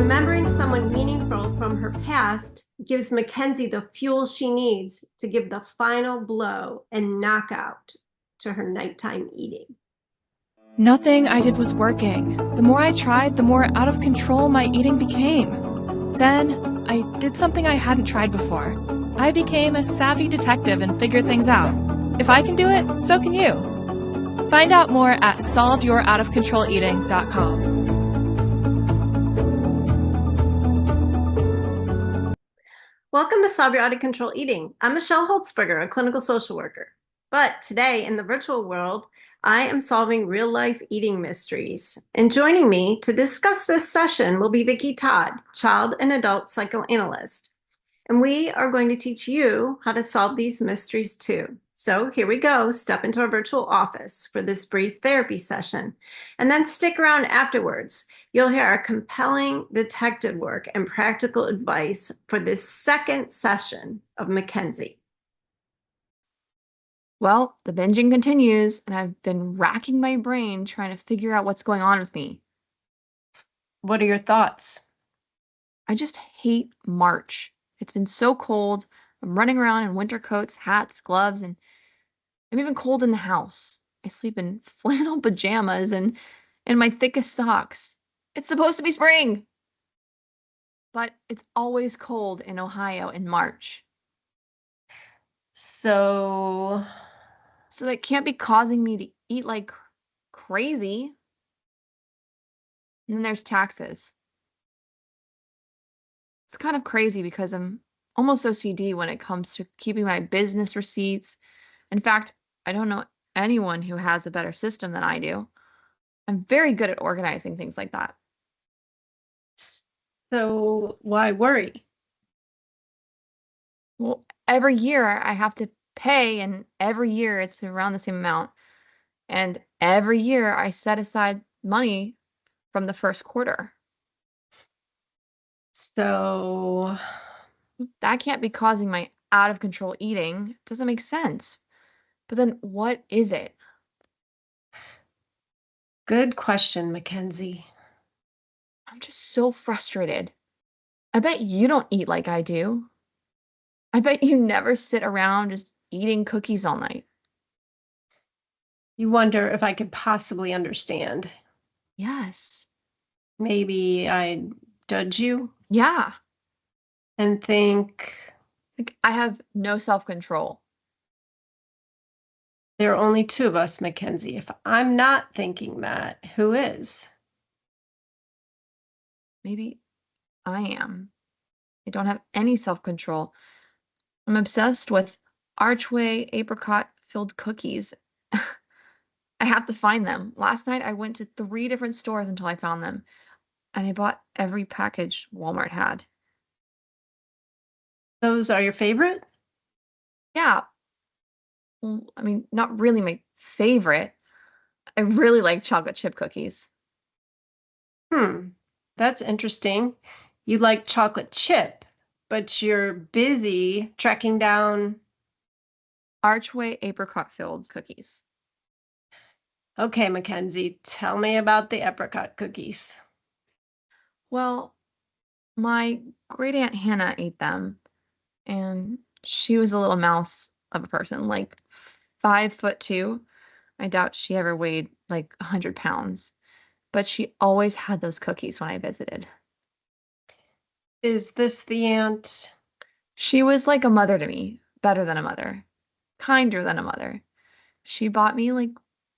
remembering someone meaningful from her past gives Mackenzie the fuel she needs to give the final blow and knockout to her nighttime eating. Nothing I did was working. The more I tried, the more out of control my eating became. Then, I did something I hadn't tried before. I became a savvy detective and figured things out. If I can do it, so can you. Find out more at solveyouroutofcontroleating.com. Welcome to Solve Your Out of Control Eating. I'm Michelle Holtzberger, a clinical social worker. But today in the virtual world, I am solving real-life eating mysteries. And joining me to discuss this session will be Vicki Todd, child and adult psychoanalyst. And we are going to teach you how to solve these mysteries too. So here we go. Step into our virtual office for this brief therapy session. And then stick around afterwards. You'll hear our compelling detective work and practical advice for this second session of Mackenzie. Well, the binging continues, and I've been racking my brain trying to figure out what's going on with me. What are your thoughts? I just hate March. It's been so cold. I'm running around in winter coats, hats, gloves, and I'm even cold in the house. I sleep in flannel pajamas and in my thickest socks. It's supposed to be spring, but it's always cold in Ohio in March. So that can't be causing me to eat like crazy. And then there's taxes. It's kind of crazy because I'm almost OCD when it comes to keeping my business receipts. In fact, I don't know anyone who has a better system than I do. I'm very good at organizing things like that. So why worry? Well, every year I have to pay, and every year it's around the same amount. And every year I set aside money from the first quarter. So That can't be causing my out of control eating. Doesn't make sense. But then what is it? good question, Mackenzie. I'm just so frustrated. I bet you don't eat like I do. I bet you never sit around just eating cookies all night. You wonder if I could possibly understand. Yes. Maybe I'd judge you Yeah. and think Like I have no self-control. there are only two of us, Mackenzie. If I'm not thinking that, who is? Maybe I am. I don't have any self-control. I'm obsessed with archway apricot filled cookies. I have to find them. Last night I went to 3 different stores until I found them, and I bought every package Walmart had. Those are your favorite? Yeah. Well, I mean, not really my favorite. I really like chocolate chip cookies. That's interesting. You like chocolate chip, but you're busy tracking down. Archway apricot filled cookies. Okay, Mackenzie, tell me about the apricot cookies. Well, my great aunt Hannah ate them, and she was a little mouse of a person, like 5'2". I doubt she ever weighed like 100 pounds, but she always had those cookies when I visited. Is this the aunt? She was like a mother to me, better than a mother, kinder than a mother. She bought me like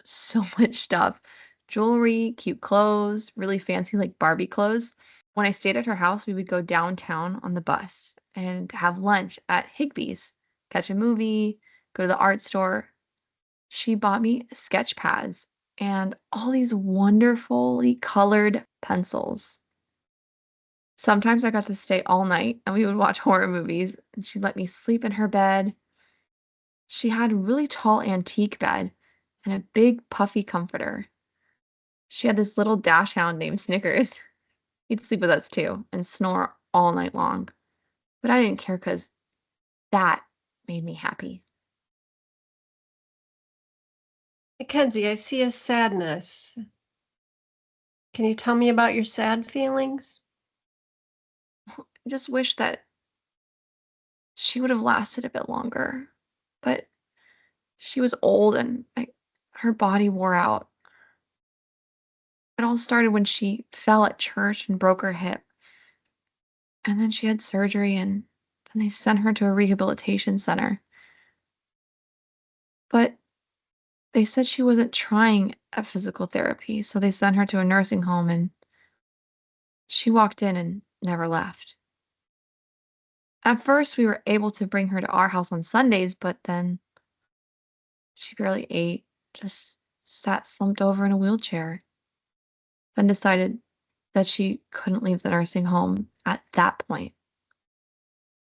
so much stuff, jewelry, cute clothes, really fancy like Barbie clothes. When I stayed at her house, we would go downtown on the bus and have lunch at Higbee's, catch a movie, go to the art store. She bought me sketch pads and all these wonderfully colored pencils. Sometimes I got to stay all night and we would watch horror movies, and she'd let me sleep in her bed. She had a really tall antique bed and a big puffy comforter. She had this little dash hound named Snickers. He'd sleep with us too and snore all night long. But I didn't care because that made me happy. Mackenzie, I see a sadness. Can you tell me about your sad feelings? I just wish that she would have lasted a bit longer. But she was old and her body wore out. It all started when she fell at church and broke her hip. And then she had surgery and then they sent her to a rehabilitation center. But they said she wasn't trying at physical therapy, so they sent her to a nursing home and she walked in and never left. At first, we were able to bring her to our house on Sundays, but then she barely ate, just sat slumped over in a wheelchair, then decided that she couldn't leave the nursing home at that point.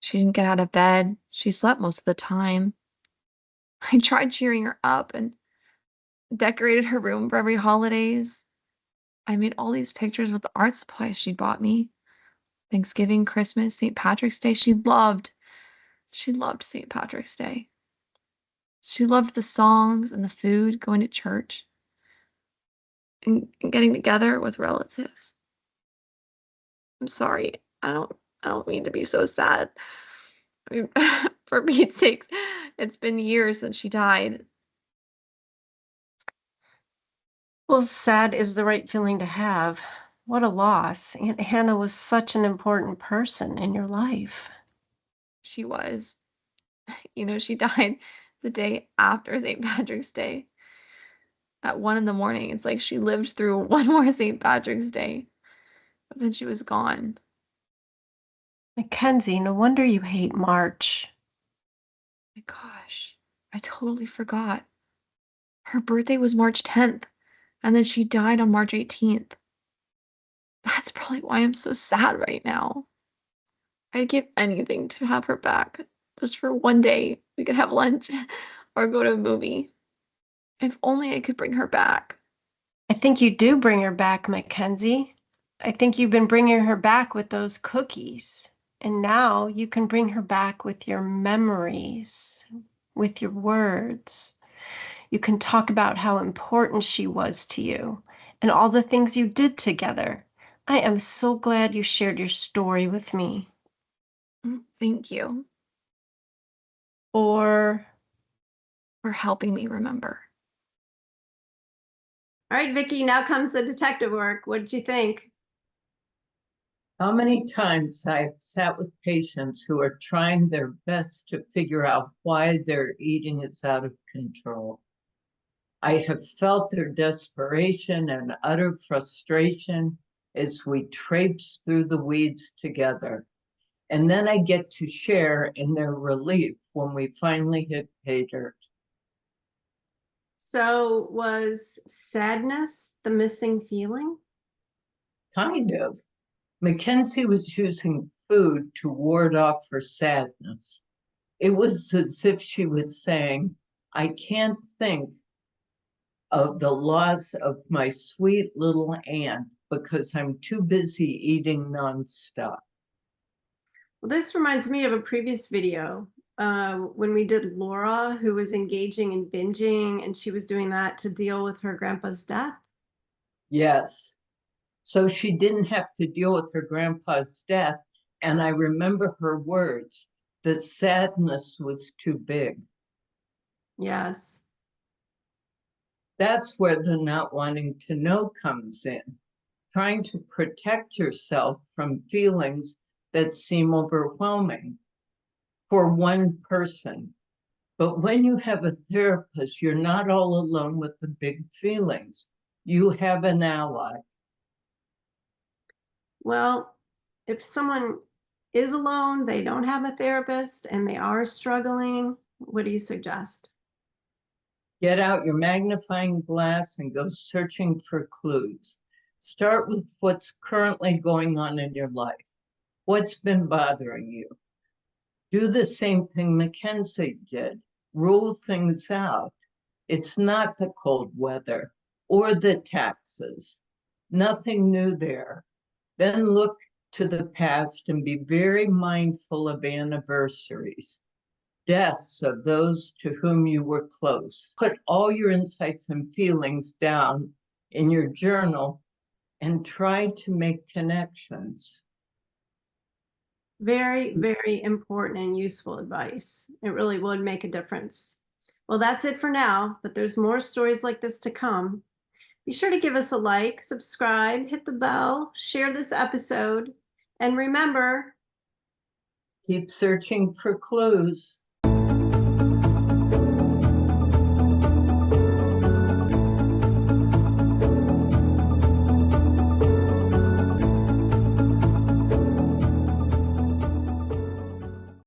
She didn't get out of bed. She slept most of the time. I tried cheering her up and decorated her room for every holidays. I made all these pictures with the art supplies she bought me. Thanksgiving, Christmas, St. Patrick's Day. She loved St. Patrick's Day. She loved the songs and the food, going to church and getting together with relatives. I'm sorry. I don't mean to be so sad. I mean, for Pete's sake, it's been years since she died. Well, sad is the right feeling to have. What a loss. Aunt Hannah was such an important person in your life. She was. She died the day after St. Patrick's Day at 1 in the morning. It's like she lived through one more St. Patrick's Day, but then she was gone. Mackenzie, no wonder you hate March. My gosh, I totally forgot. Her birthday was March 10th, and then she died on March 18th. That's probably why I'm so sad right now. I'd give anything to have her back, just for one day. We could have lunch or go to a movie. If only I could bring her back. I think you do bring her back, Mackenzie. I think you've been bringing her back with those cookies. And now you can bring her back with your memories, with your words. You can talk about how important she was to you and all the things you did together. I am so glad you shared your story with me. Thank you Or, for helping me remember. all right, Vicky, now comes the detective work. What did you think? How many times I've sat with patients who are trying their best to figure out why their eating is out of control. I have felt their desperation and utter frustration as we traipse through the weeds together. And then I get to share in their relief when we finally hit pay dirt. So, was sadness the missing feeling? Kind of. Mackenzie was using food to ward off her sadness. It was as if she was saying, I can't think of the loss of my sweet little aunt because I'm too busy eating nonstop. Well, this reminds me of a previous video when we did Laura, who was engaging in binging, and she was doing that to deal with her grandpa's death. Yes. So she didn't have to deal with her grandpa's death. And I remember her words, that sadness was too big. Yes. That's where the not wanting to know comes in, trying to protect yourself from feelings that seem overwhelming for one person. But when you have a therapist, you're not all alone with the big feelings. You have an ally. Well, if someone is alone, they don't have a therapist, and they are struggling, what do you suggest? Get out your magnifying glass and go searching for clues. Start with what's currently going on in your life. What's been bothering you? Do the same thing Mackenzie did. Rule things out. It's not the cold weather or the taxes. Nothing new there. Then look to the past and be very mindful of anniversaries, deaths of those to whom you were close. Put all your insights and feelings down in your journal and try to make connections. Very, very important and useful advice. It really would make a difference. Well, that's it for now, but there's more stories like this to come. Be sure to give us a like, subscribe, hit the bell, share this episode, and remember, Keep searching for clues.